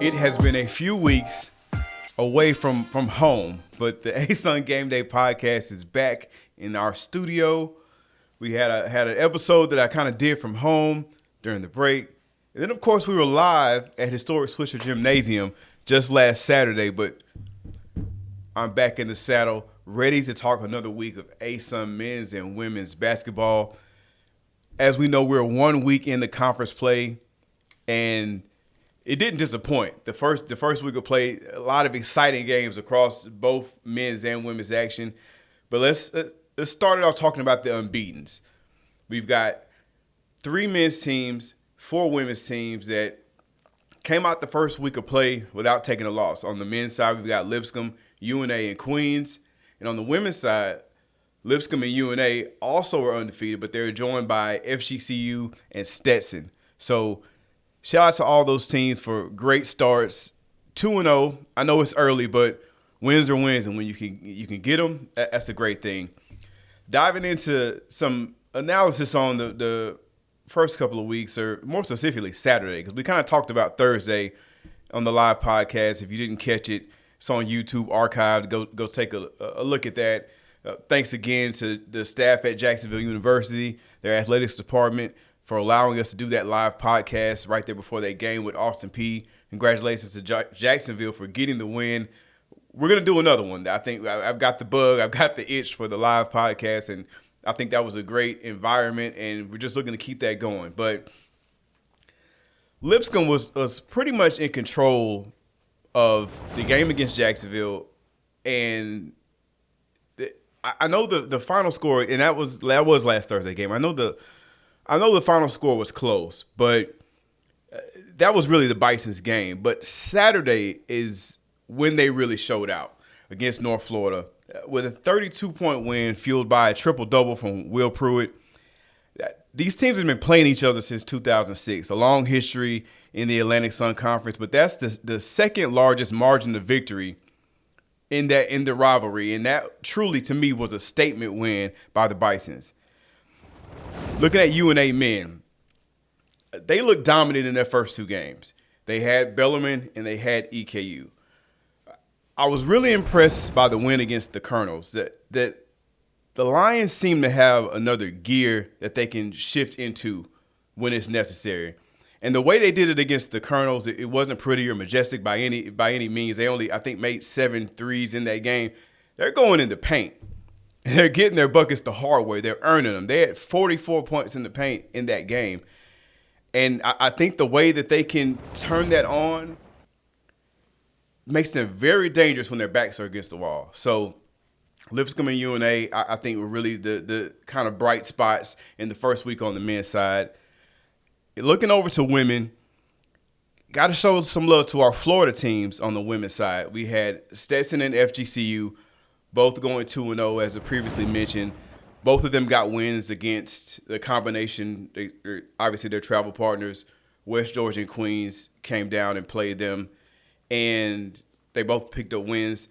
It has been a few weeks away from home, but the ASUN Gameday podcast is back in our studio. We had an episode that I kind of did from home during the break. And then, of course, we were live at historic Swisher Gymnasium just last Saturday, but I'm back in the saddle, ready to talk another week of ASUN men's and women's basketball. As we know, we're 1 week in the conference play, and it didn't disappoint. The first week of play, a lot of exciting games across both men's and women's action. But let's start it off talking about the unbeatens. We've got 3 men's teams, 4 women's teams that came out the first week of play without taking a loss. On the men's side, we've got Lipscomb, UNA, and Queens. And on the women's side, Lipscomb and UNA also are undefeated, but they're joined by FGCU and Stetson. So shout out to all those teams for great starts. 2-0. I know it's early, but wins are wins, and when you can get them, that's a great thing. Diving into some analysis on the first couple of weeks, or more specifically Saturday, because we kind of talked about Thursday on the live podcast. If you didn't catch it, it's on YouTube archived. Go take a look at that. Thanks again to the staff at Jacksonville University, their athletics department, for allowing us to do that live podcast right there before that game with Austin Peay. Congratulations to Jacksonville for getting the win. We're going to do another one. I think I've got the bug. I've got the itch for the live podcast, and I think that was a great environment, and we're just looking to keep that going. But Lipscomb was pretty much in control of the game against Jacksonville, and I know the final score, and that was last Thursday game. I know the final score was close, but that was really the Bison's game. But Saturday is when they really showed out against North Florida with a 32-point win fueled by a triple-double from Will Pruitt. These teams have been playing each other since 2006, a long history in the Atlantic Sun Conference, but that's the second largest margin of victory in the rivalry, and that truly, to me, was a statement win by the Bisons. Looking at UNA men, they looked dominant in their first 2 games. They had Bellarmine and they had EKU. I was really impressed by the win against the Colonels, that the Lions seem to have another gear that they can shift into when it's necessary. And the way they did it against the Colonels, it wasn't pretty or majestic by any means. They only, I think, made 7 threes in that game. They're going in the paint. They're getting their buckets the hard way. They're earning them. They had 44 points in the paint in that game. And I think the way that they can turn that on makes them very dangerous when their backs are against the wall. So Lipscomb and UNA, I think, were really the kind of bright spots in the first week on the men's side. Looking over to women, got to show some love to our Florida teams on the women's side. We had Stetson and FGCU both going 2-0, as I previously mentioned. Both of them got wins against the combination. Obviously, their travel partners, West Georgia and Queens, came down and played them, and they both picked up wins.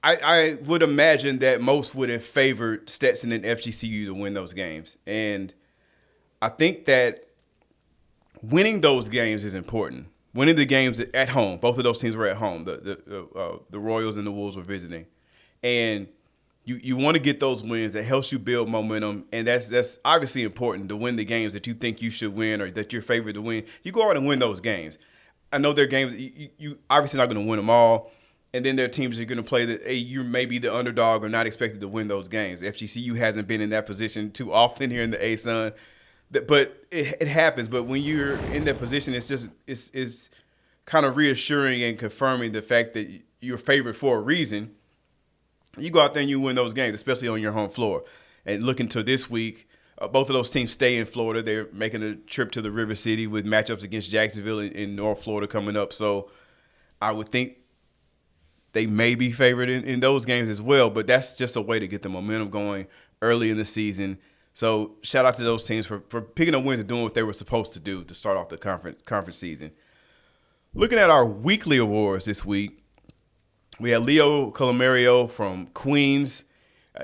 I would imagine that most would have favored Stetson and FGCU to win those games. And I think that winning those games is important. Winning the games at home, both of those teams were at home. The Royals and the Wolves were visiting. And you want to get those wins. That helps you build momentum, and that's obviously important to win the games that you think you should win or that you're favored to win. You go out and win those games. I know they're games you obviously not going to win them all, and then there are teams that are going to play that you may be the underdog or not expected to win those games. FGCU hasn't been in that position too often here in the ASUN, but it happens. But when you're in that position, it's kind of reassuring and confirming the fact that you're favored for a reason. You go out there and you win those games, especially on your home floor. And looking to this week, both of those teams stay in Florida. They're making a trip to the River City with matchups against Jacksonville in North Florida coming up. So I would think they may be favored in those games as well. But that's just a way to get the momentum going early in the season. So shout out to those teams for picking up wins and doing what they were supposed to do to start off the conference season. Looking at our weekly awards this week, we had Leo Colomario from Queens.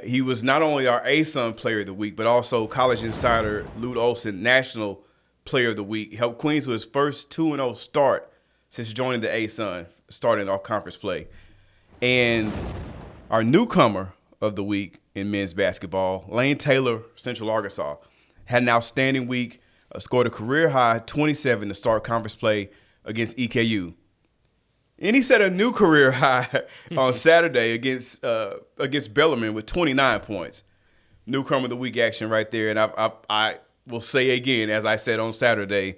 He was not only our ASUN Player of the Week, but also College Insider Lute Olson National Player of the Week. Helped Queens with his first 2-0 start since joining the ASUN, starting off conference play. And our newcomer of the week in men's basketball, Lane Taylor, Central Arkansas, had an outstanding week, scored a career-high 27 to start conference play against EKU. And he set a new career high on Saturday against Bellarmine with 29 points. Newcomer of the week action right there. And I will say again, as I said on Saturday,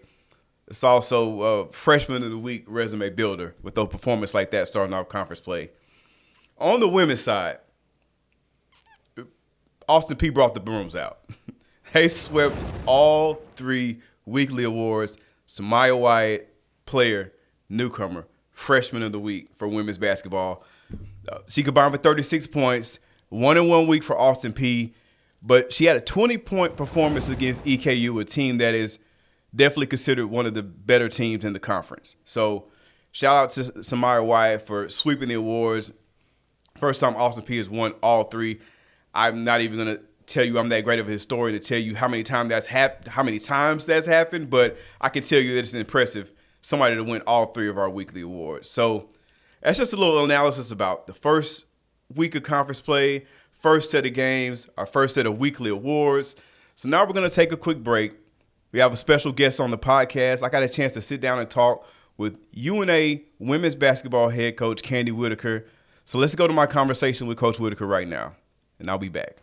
it's also freshman of the week resume builder with a performance like that starting off conference play. On the women's side, Austin Peay brought the brooms out. They swept all 3 weekly awards. Samaya Wyatt, player, newcomer, freshman of the week for women's basketball. She combined for 36 points, 1-in-1 week for Austin Peay, but she had a 20-point performance against EKU, a team that is definitely considered one of the better teams in the conference. So shout out to Samaya Wyatt for sweeping the awards. First time Austin Peay has won all 3. I'm not even going to tell you I'm that great of a historian to tell you how many times that's happened, but I can tell you that it's impressive, somebody to win all 3 of our weekly awards. So that's just a little analysis about the first week of conference play, first set of games, our first set of weekly awards. So now we're going to take a quick break. We have a special guest on the podcast. I got a chance to sit down and talk with UNA women's basketball head coach Candi Whitaker. So let's go to my conversation with Coach Whitaker right now, and I'll be back.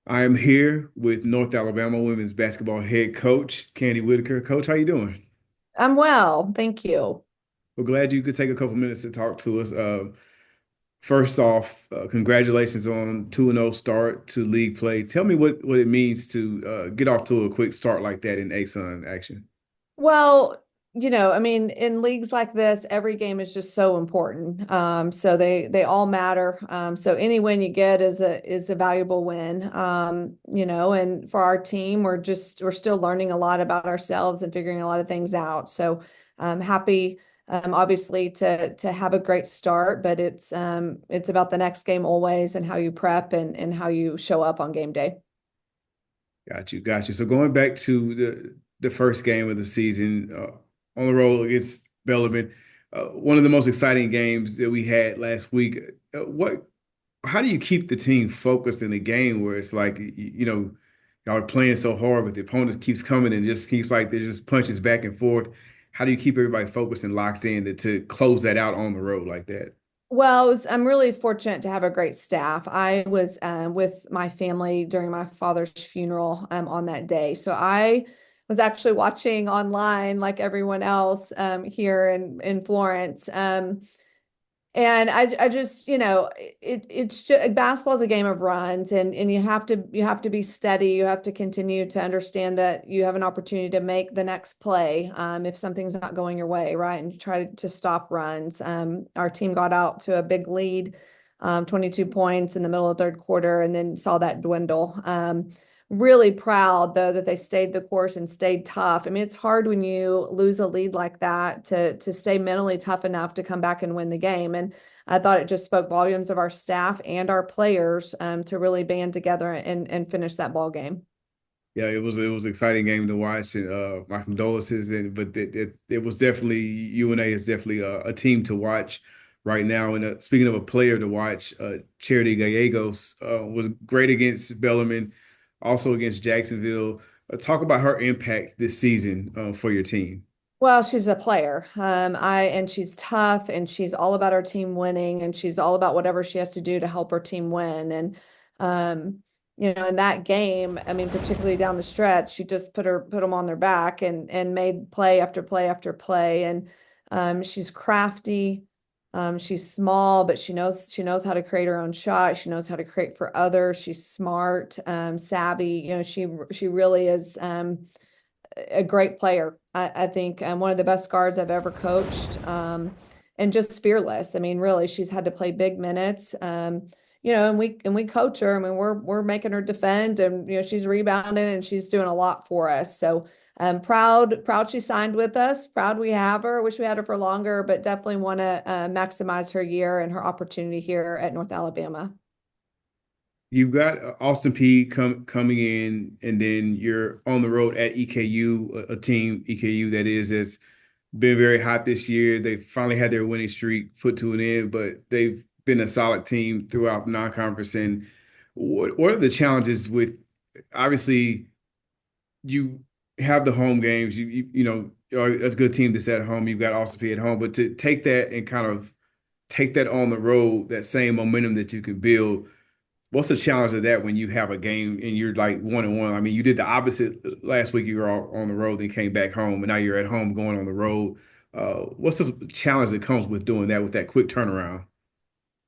I am here with North Alabama women's basketball head coach Candi Whitaker. Coach, how you doing? I'm well, thank you. We're glad you could take a couple minutes to talk to us. First off, congratulations on 2-0 start to league play. Tell me what it means to get off to a quick start like that in ASUN action. Well, I mean, in leagues like this, every game is just so important. So they all matter. So any win you get is a valuable win. And for our team, we're still learning a lot about ourselves and figuring a lot of things out. So I'm happy. Obviously to have a great start, but it's about the next game always and how you prep and how you show up on game day. Got you, got you. So going back to the first game of the season on the road against Bellarmine, one of the most exciting games that we had last week. How do you keep the team focused in the game where it's like y'all are playing so hard, but the opponent keeps coming and just keeps like there's just punches back and forth. How do you keep everybody focused and locked in to close that out on the road like that? Well, I'm really fortunate to have a great staff. I was with my family during my father's funeral on that day. So I was actually watching online like everyone else here in Florence. And I just, it's just basketball is a game of runs, and you have to be steady. You have to continue to understand that you have an opportunity to make the next play if something's not going your way, right? And try to stop runs. Our team got out to a big lead, 22 points in the middle of the third quarter, and then saw that dwindle. Really proud though that they stayed the course and stayed tough. I mean, it's hard when you lose a lead like that to stay mentally tough enough to come back and win the game. And I thought it just spoke volumes of our staff and our players to really band together and finish that ball game. Yeah, it was an exciting game to watch, and my condolences. But it was definitely UNA is definitely a team to watch right now. And speaking of a player to watch, Charity Gallegos was great against Bellarmine, also against Jacksonville. Talk about her impact this season for your team. Well, she's a player. And she's tough and she's all about our team winning and she's all about whatever she has to do to help her team win. And in that game, I mean, particularly down the stretch, she just put them on their back and made play after play after play. And she's crafty. She's small, but she knows how to create her own shot. She knows how to create for others. She's smart, savvy. She really is a great player. I think one of the best guards I've ever coached, and just fearless. I mean, really, she's had to play big minutes. And we coach her. I mean, we're making her defend, and she's rebounding, and she's doing a lot for us. So proud she signed with us. Proud we have her. Wish we had her for longer, but definitely want to maximize her year and her opportunity here at North Alabama. You've got Austin P coming in, and then you're on the road at EKU, a team EKU that's been very hot this year. They finally had their winning streak put to an end, but they've been a solid team throughout the non-conference. And what are the challenges with, obviously, you have the home games. You know are a good team that's at home. You've got Austin P at home, but to take that and kind of take that on the road, that same momentum that you can build. What's the challenge of that when you have a game and you're like 1-1? I mean, you did the opposite last week. You were on the road, then came back home, and now you're at home going on the road. What's the challenge that comes with doing that with that quick turnaround?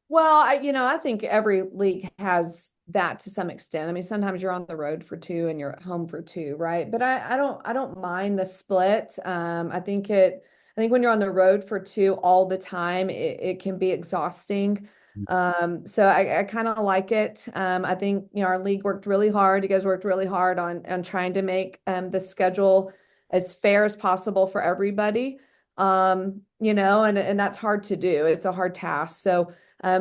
Well, I think every league has that to some extent. I mean, sometimes you're on the road for two and you're at home for two, right? But I don't mind the split. I think when you're on the road for two all the time, it can be exhausting. So I kind of like it. I think, our league worked really hard. You guys worked really hard on trying to make the schedule as fair as possible for everybody. And that's hard to do. It's a hard task. So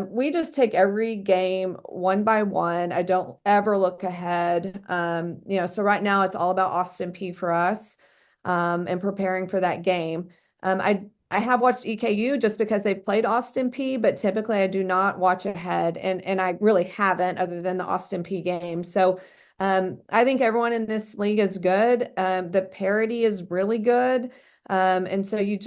we just take every game one by one. I don't ever look ahead. So right now it's all about Austin P for us, and preparing for that game. I have watched EKU just because they've played Austin P, but typically I do not watch ahead, and I really haven't other than the Austin P game. So I think everyone in this league is good. The parity is really good. And so you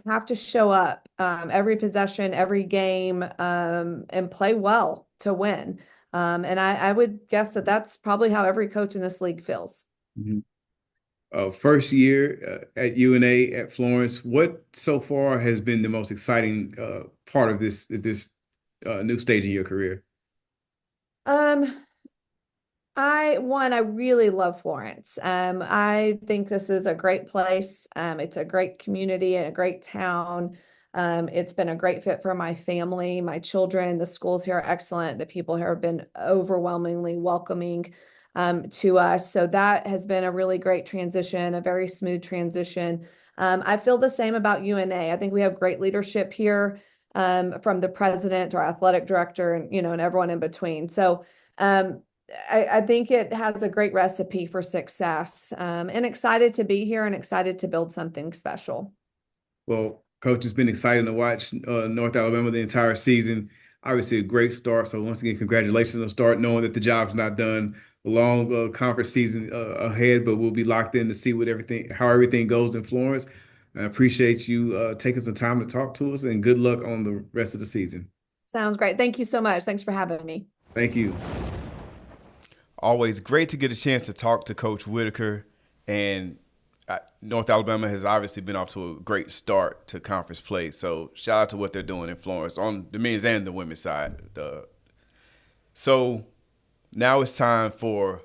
have to show up every possession, every game, and play well to win. And I would guess that that's probably how every coach in this league feels. Mhm. First year at UNA at Florence. What so far has been the most exciting part of this new stage in your career? Um, I really love Florence. I think this is a great place. It's a great community and a great town. It's been a great fit for my family, my children. The schools here are excellent. The people here have been overwhelmingly welcoming to us. So that has been a really great transition, a very smooth transition. I feel the same about UNA. I think we have great leadership here, from the president to our athletic director, and everyone in between. So um, I think it has a great recipe for success, and excited to be here and excited to build something special. Well, coach, it's been exciting to watch North Alabama the entire season. Obviously, a great start. So once again, congratulations on start, knowing that the job's not done. A long conference season ahead, but we'll be locked in to see how everything goes in Florence. I appreciate you taking some time to talk to us, and good luck on the rest of the season. Sounds great. Thank you so much. Thanks for having me. Thank you. Always great to get a chance to talk to Coach Whitaker. And North Alabama has obviously been off to a great start to conference play. So shout out to what they're doing in Florence on the men's and the women's side. So now it's time for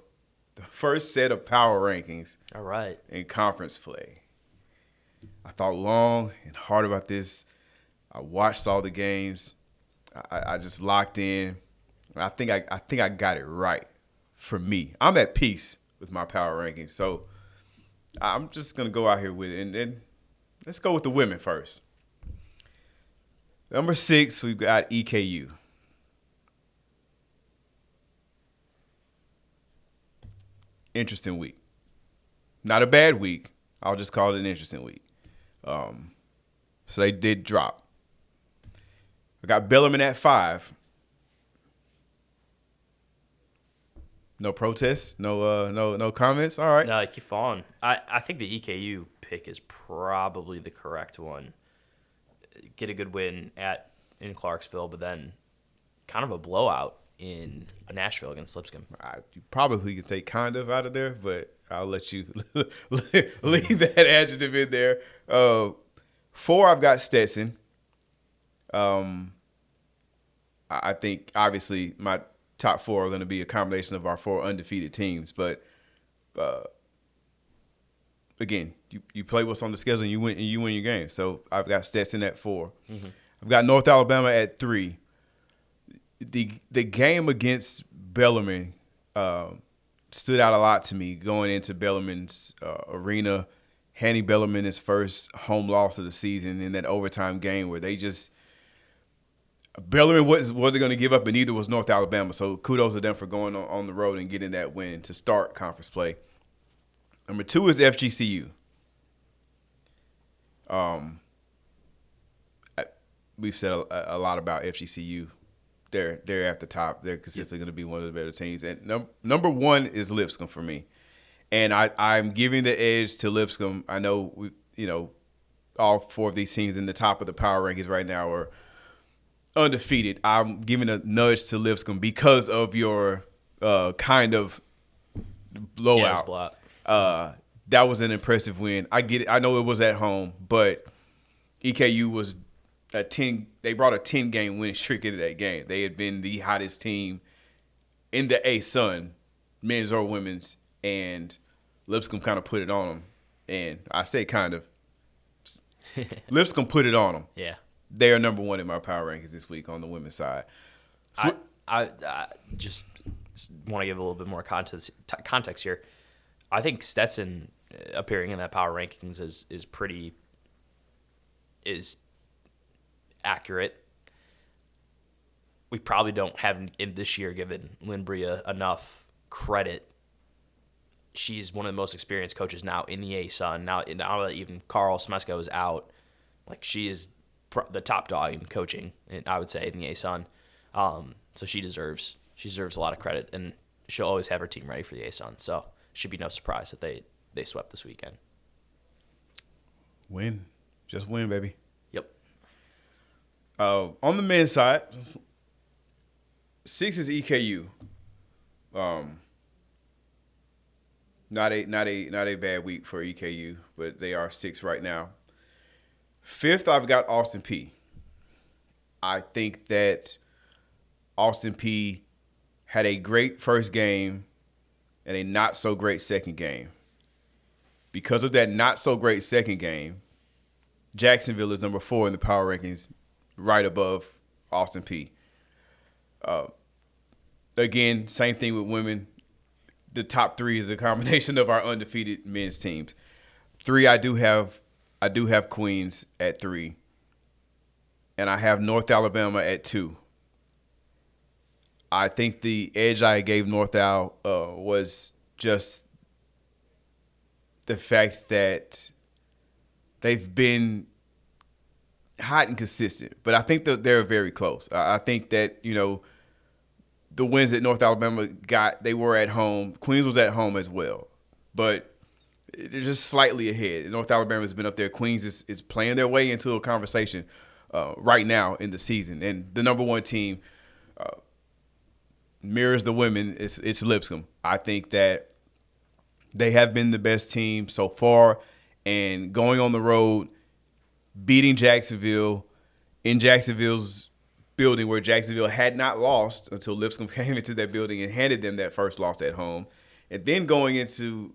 the first set of power rankings. All right. In conference play. I thought long and hard about this. I watched all the games. I just locked in. I think I got it right. For me, I'm at peace with my power rankings. So I'm just going to go out here with it. And then let's go with the women first. Number 6, we've got EKU. Interesting week. Not a bad week. I'll just call it an interesting week. So they did drop. I got Bellarmine at 5. No protests, no comments. All right. No, keep on. I think the EKU pick is probably the correct one. Get a good win in Clarksville, but then kind of a blowout in Nashville against Lipscomb. You probably could take kind of out of there, but I'll let you leave that adjective in there. 4, I've got Stetson. I think obviously my top 4 are going to be a combination of our 4 undefeated teams. But again, you play what's on the schedule and you win your game. So I've got Stetson at 4. Mm-hmm. I've got North Alabama at 3. The game against Bellarmine stood out a lot to me going into Bellarmine's arena, handing Bellarmine his first home loss of the season in that overtime game where they just Bellarmine wasn't going to give up, and neither was North Alabama. So kudos to them for going on the road and getting that win to start conference play. Number 2 is FGCU. We've said a lot about FGCU. They're at the top. They're consistently going to be one of the better teams. And number 1 is Lipscomb for me. And I'm giving the edge to Lipscomb. I know all 4 of these teams in the top of the power rankings right now are undefeated. I'm giving a nudge to Lipscomb because of your kind of blowout. That was an impressive win. I get it. I know it was at home, but EKU was they brought a 10-game winning streak into that game. They had been the hottest team in the ASUN, men's or women's, and Lipscomb kind of put it on them. And I say kind of. Lipscomb put it on them. Yeah. They are number 1 in my power rankings this week on the women's side. I just want to give a little bit more context here. I think Stetson appearing in that power rankings is accurate. We probably don't have in this year given Lynn Bria enough credit. She's one of the most experienced coaches now in the ASUN. Now that even Carl Smesko is out, like she is the top dog in coaching, and I would say in the ASUN. So she deserves a lot of credit, and she'll always have her team ready for the ASUN. So it should be no surprise that they swept this weekend. Win, just win, baby. Yep. On the men's side, 6 is EKU. Not a bad week for EKU, but they are 6 right now. 5th, I've got Austin Peay. I think that Austin Peay had a great first game and a not so great second game. Because of that not so great second game, Jacksonville is number 4 in the power rankings, right above Austin Peay. Again, same thing with women. The top 3 is a combination of our undefeated men's teams. 3, I do have Queens at 3, and I have North Alabama at 2. I think the edge I gave North Al was just the fact that they've been hot and consistent, but I think that they're very close. I think that, the wins that North Alabama got, they were at home. Queens was at home as well, but they're just slightly ahead. North Alabama has been up there. Queens is playing their way into a conversation right now in the season, and the number 1 team mirrors the women. It's Lipscomb. I think that they have been the best team so far, and going on the road, beating Jacksonville in Jacksonville's building where Jacksonville had not lost until Lipscomb came into that building and handed them that first loss at home, and then going into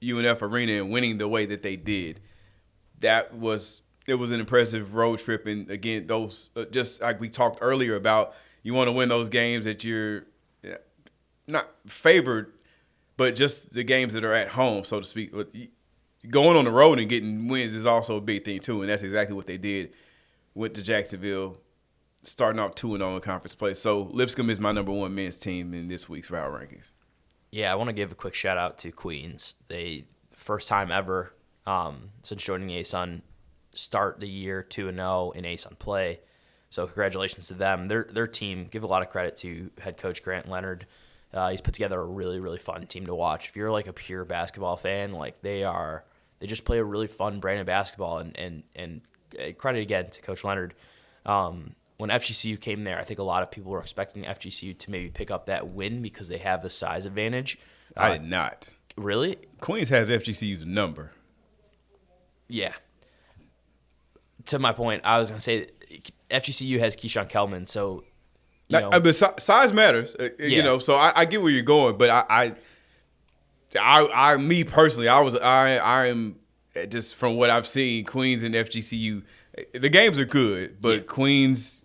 UNF Arena and winning the way that they did. It was an impressive road trip. And again, those just like we talked earlier about, you want to win those games that you're not favored, but just the games that are at home, so to speak. Going on the road and getting wins is also a big thing too, and that's exactly what they did. Went to Jacksonville, starting off 2-0 in conference play. So Lipscomb is my number 1 men's team in this week's power rankings. Yeah, I want to give a quick shout out to Queens. They first time ever since joining the ASUN, start the year 2-0 in ASUN play. So congratulations to them. Their team, give a lot of credit to head coach Grant Leonard. He's put together a really, really fun team to watch. If you're like a pure basketball fan, like they just play a really fun brand of basketball. And credit again to Coach Leonard. When FGCU came there, I think a lot of people were expecting FGCU to maybe pick up that win because they have the size advantage. I did not. Really? Queens has FGCU's number. Yeah. To my point, I was going to say FGCU has Keyshawn Kellman, so but size matters, So I get where you're going, but I me personally, I am just from what I've seen, Queens and FGCU, the games are good, but Queens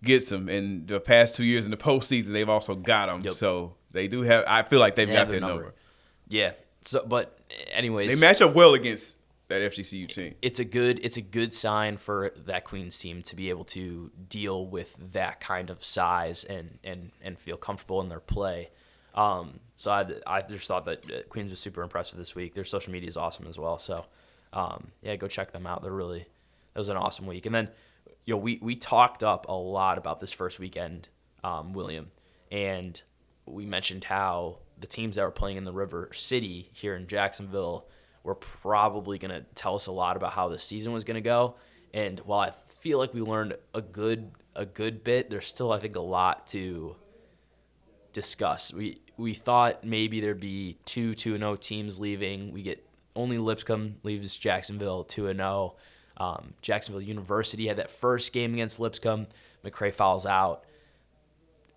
gets them. And the past 2 years in the postseason, they've also got them. Yep. So they do have. I feel like they've got their number. Yeah. So, but anyways, they match up well against that FGCU team. It's a good sign for that Queens team to be able to deal with that kind of size and feel comfortable in their play. So I just thought that Queens was super impressive this week. Their social media is awesome as well. So go check them out. That was an awesome week. And then we talked up a lot about this first weekend, William, and we mentioned how the teams that were playing in the River City here in Jacksonville were probably going to tell us a lot about how the season was going to go. And while I feel like we learned a good bit, there's still, I think, a lot to discuss. We thought maybe there'd be 2-0 teams leaving. We get only Lipscomb leaves Jacksonville 2-0. Jacksonville University had that first game against Lipscomb. McCray fouls out.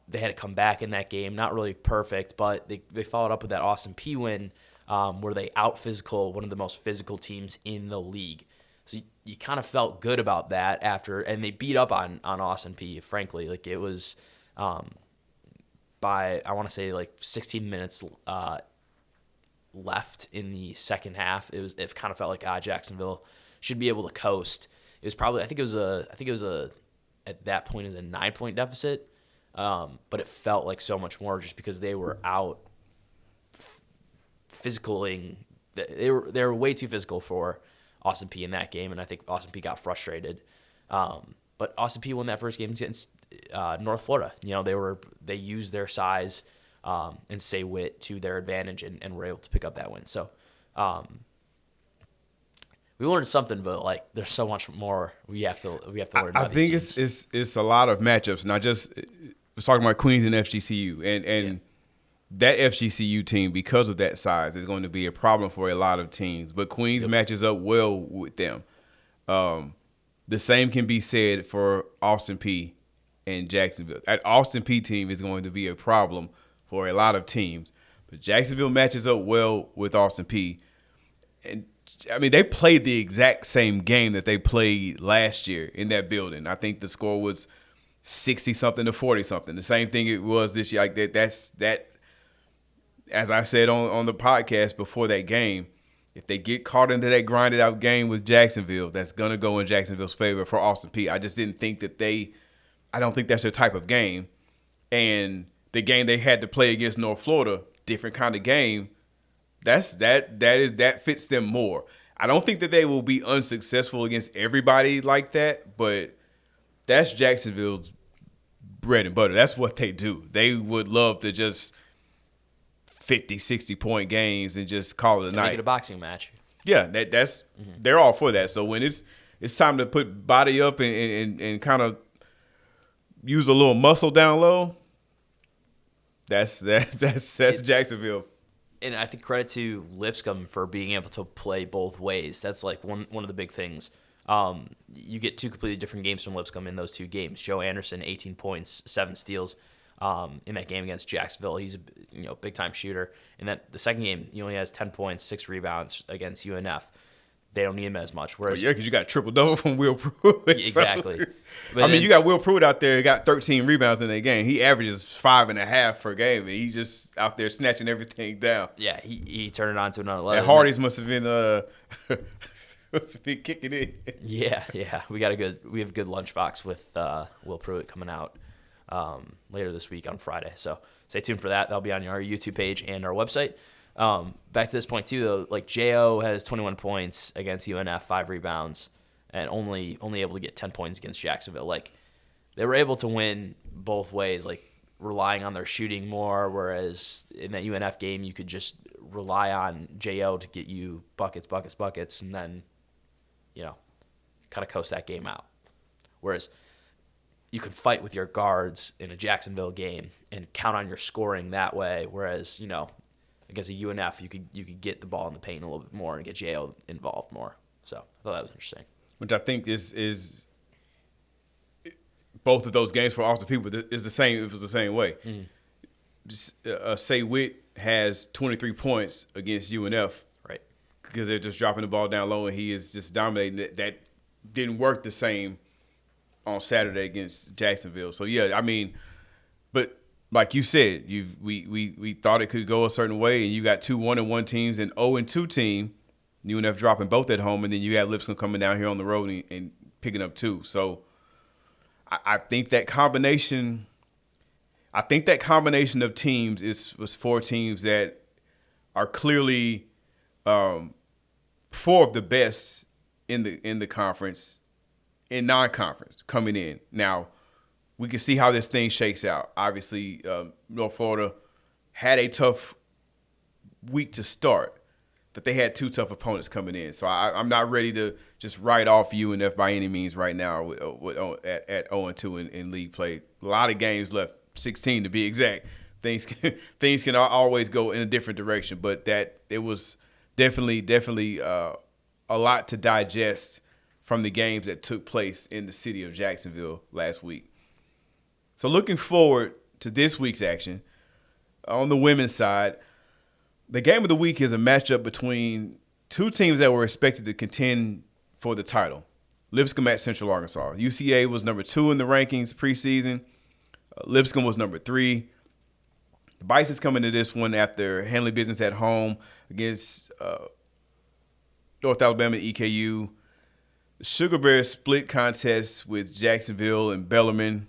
They had to come back in that game. Not really perfect, but they followed up with that Austin P win where they out-physical one of the most physical teams in the league. So you kind of felt good about that after, and they beat up on Austin P, frankly. Like, it was by, I want to say, like 16 minutes left in the second half. It kind of felt like Jacksonville should be able to coast. It was probably, at that point, it was a 9-point deficit. But it felt like so much more just because they were out physicaling. They were way too physical for Austin P in that game, and I think Austin P got frustrated. But Austin P won that first game against North Florida. They used their size and say wit to their advantage and were able to pick up that win. So we learned something, but like there's so much more we have to learn. I think it's a lot of matchups, not just. I was talking about Queens and FGCU, and that FGCU team, because of that size, is going to be a problem for a lot of teams. But Queens matches up well with them. The same can be said for Austin P and Jacksonville. That Austin P team is going to be a problem for a lot of teams. But Jacksonville matches up well with Austin P. And, I mean, they played the exact same game that they played last year in that building. I think the score was 60-something to 40-something. The same thing it was this year. Like that's as I said on the podcast before that game, if they get caught into that grinded out game with Jacksonville, that's going to go in Jacksonville's favor for Austin P. I just didn't think that I don't think that's their type of game. And the game they had to play against North Florida, different kind of game, that fits them more. I don't think that they will be unsuccessful against everybody like that, but that's Jacksonville's bread and butter. That's what they do. They would love to just 50, 60-point games and just call it a night. Make it a boxing match. Yeah, that's they're all for that. So when it's time to put body up and kind of use a little muscle down low, that's Jacksonville. And I think credit to Lipscomb for being able to play both ways. That's like one of the big things. You get two completely different games from Lipscomb in those two games. Joe Anderson, 18 points, 7 steals in that game against Jacksonville. He's a big time shooter. And then the second game, he only has 10 points, 6 rebounds against UNF. They don't need him as much. Whereas, because you got triple double from Will Pruitt. Exactly. So, you got Will Pruitt out there. He got 13 rebounds in that game. He averages 5.5 per game, and he's just out there snatching everything down. Yeah, he turned it on to another level. And Hardy's must have been kicking in. Yeah. We have a good lunchbox with Will Pruitt coming out later this week on Friday. So stay tuned for that. That'll be on our YouTube page and our website. Back to this point too, though, like Jo has 21 points against UNF, 5 rebounds, and only able to get 10 points against Jacksonville. Like, they were able to win both ways, like relying on their shooting more, whereas in that UNF game you could just rely on Jo to get you buckets, and then kind of coast that game out. Whereas you could fight with your guards in a Jacksonville game and count on your scoring that way. Whereas against a UNF, you could get the ball in the paint a little bit more and get Jo involved more. So I thought that was interesting. Which I think is both of those games for Austin people is the same. It was the same way. Say Witt has 23 points against UNF, right? Because they're just dropping the ball down low and he is just dominating. That didn't work the same on Saturday against Jacksonville. So yeah, but. Like you said, we thought it could go a certain way, and you got 2 1-1 teams and 0-2 team. UNF dropping both at home, and then you have Lipscomb coming down here on the road and picking up 2. So I think that combination of teams was 4 teams that are clearly 4 of the best in the conference, in non-conference coming in. Now, we can see how this thing shakes out. Obviously, North Florida had a tough week to start, but they had 2 tough opponents coming in. So I'm not ready to just write off UNF by any means right now at 0-2 in league play. A lot of games left, 16 to be exact. Things can always go in a different direction, but that it was definitely a lot to digest from the games that took place in the city of Jacksonville last week. So looking forward to this week's action, on the women's side, the game of the week is a matchup between 2 teams that were expected to contend for the title. Lipscomb at Central Arkansas. UCA was number 2 in the rankings preseason. Lipscomb was number 3. The Bison's coming to this one after handling business at home against North Alabama and EKU. The Sugar Bears split contest with Jacksonville and Bellarmine.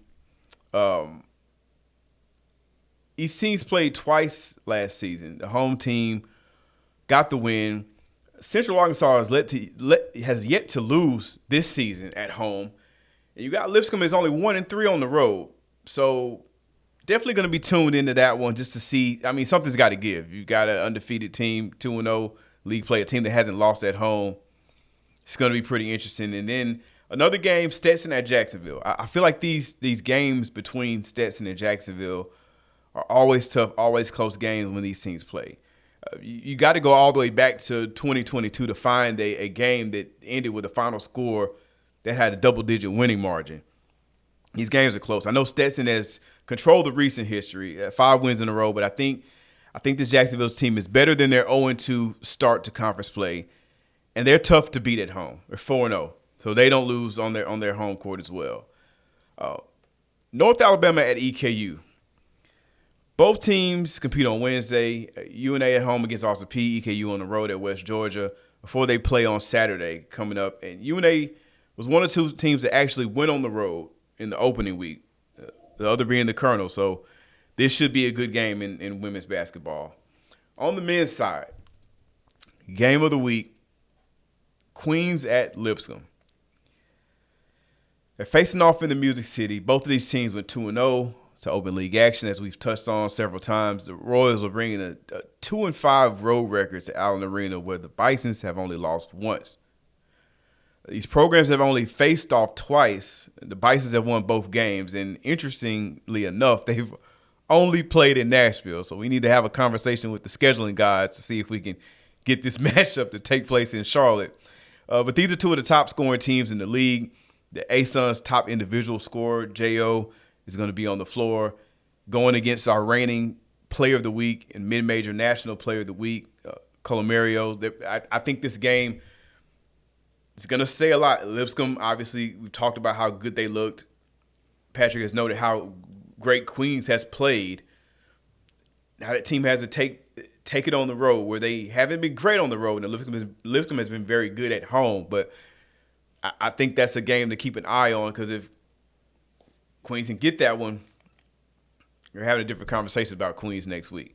Each team's played twice last season. The home team got the win. Central Arkansas has yet to lose this season at home. And you got Lipscomb is only 1-3 on the road. So definitely going to be tuned into that one just to see. I mean, something's got to give. You got an undefeated team, 2-0 league play, a team that hasn't lost at home. It's going to be pretty interesting. And then another game, Stetson at Jacksonville. I feel like these games between Stetson and Jacksonville are always tough, always close games when these teams play. You got to go all the way back to 2022 to find a game that ended with a final score that had a double-digit winning margin. These games are close. I know Stetson has controlled the recent history, 5 wins in a row, but I think this Jacksonville team is better than their 0-2 start to conference play, and they're tough to beat at home. They're 4-0, so they don't lose on their home court as well. North Alabama at EKU. Both teams compete on Wednesday. UNA at home against Austin Peay, EKU on the road at West Georgia before they play on Saturday coming up. And UNA was one of 2 teams that actually went on the road in the opening week, the other being the Colonel. So this should be a good game in women's basketball. On the men's side, game of the week, Queens at Lipscomb. They're facing off in the Music City. Both of these teams went 2-0 to open league action, as we've touched on several times. The Royals are bringing a 2-5 road record to Allen Arena, where the Bisons have only lost once. These programs have only faced off twice. The Bisons have won both games, and interestingly enough, they've only played in Nashville. So we need to have a conversation with the scheduling guys to see if we can get this matchup to take place in Charlotte. But these are 2 of the top scoring teams in the league. The ASUN's top individual scorer, J.O., is going to be on the floor going against our reigning player of the week and mid-major national player of the week, Colomario. I think this game is going to say a lot. Lipscomb, obviously, we've talked about how good they looked. Patrick has noted how great Queens has played. Now that team has to take it on the road, where they haven't been great on the road, and Lipscomb has been very good at home. But I think that's a game to keep an eye on, because if Queens can get that one, we're having a different conversation about Queens next week.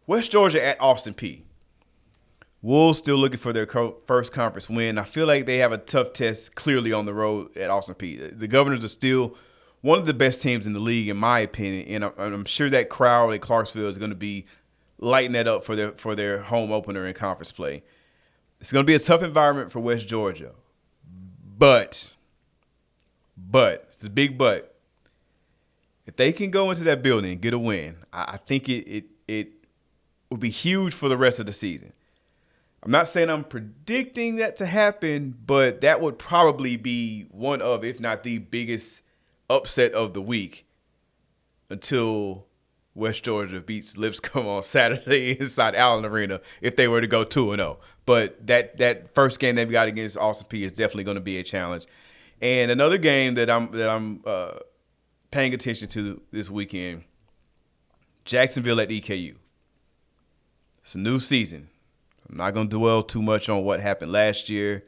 West Georgia at Austin Peay. Wolves still looking for their first conference win. I feel like they have a tough test clearly on the road at Austin Peay. The Governors are still one of the best teams in the league, in my opinion, and I'm sure that crowd at Clarksville is going to be lighting that up for their home opener in conference play. It's going to be a tough environment for West Georgia, but it's a big but. If they can go into that building and get a win, I think it would be huge for the rest of the season. I'm not saying I'm predicting that to happen, but that would probably be one of, if not the biggest upset of the week until West Georgia beats Lipscomb on Saturday inside Allen Arena if they were to go 2-0. But that first game they've got against Austin Peay is definitely going to be a challenge. And another game that I'm paying attention to this weekend, Jacksonville at EKU. It's a new season. I'm not going to dwell too much on what happened last year,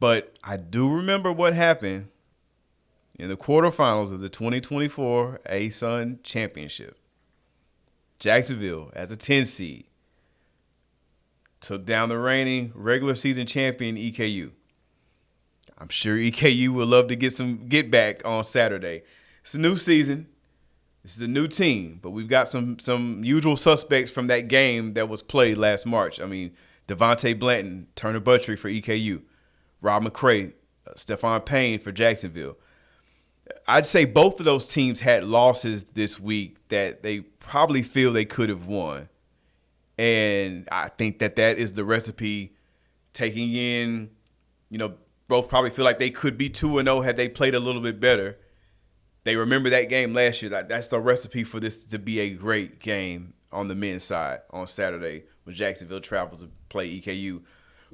but I do remember what happened in the quarterfinals of the 2024 ASUN Championship. Jacksonville, as a 10 seed, took down the reigning regular season champion EKU. I'm sure EKU would love to get some get back on Saturday. It's a new season. This is a new team, but we've got some usual suspects from that game that was played last March. I mean, Devontae Blanton, Turner Buttrey for EKU, Rob McCray, Stephon Payne for Jacksonville. I'd say both of those teams had losses this week that they probably feel they could have won. And I think that is the recipe, taking in, both probably feel like they could be 2-0 had they played a little bit better. They remember that game last year. That's the recipe for this to be a great game on the men's side on Saturday when Jacksonville travels to play EKU,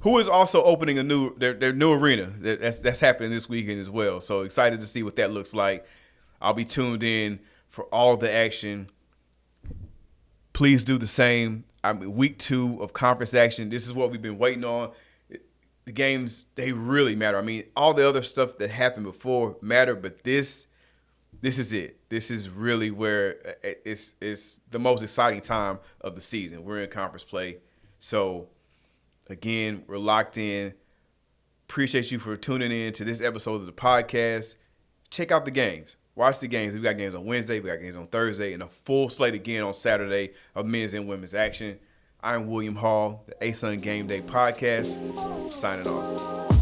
who is also opening their new arena. That's happening this weekend as well. So excited to see what that looks like. I'll be tuned in for all the action. Please do the same. Week 2 of conference action. This is what we've been waiting on. The games, they really matter. I mean, all the other stuff that happened before matter, but this is it. This is really where it's the most exciting time of the season. We're in conference play. So, again, we're locked in. Appreciate you for tuning in to this episode of the podcast. Check out the games. Watch the games. We've got games on Wednesday. We got games on Thursday, and a full slate again on Saturday of men's and women's action. I'm William Hall, the ASUN Gameday podcast. Signing off.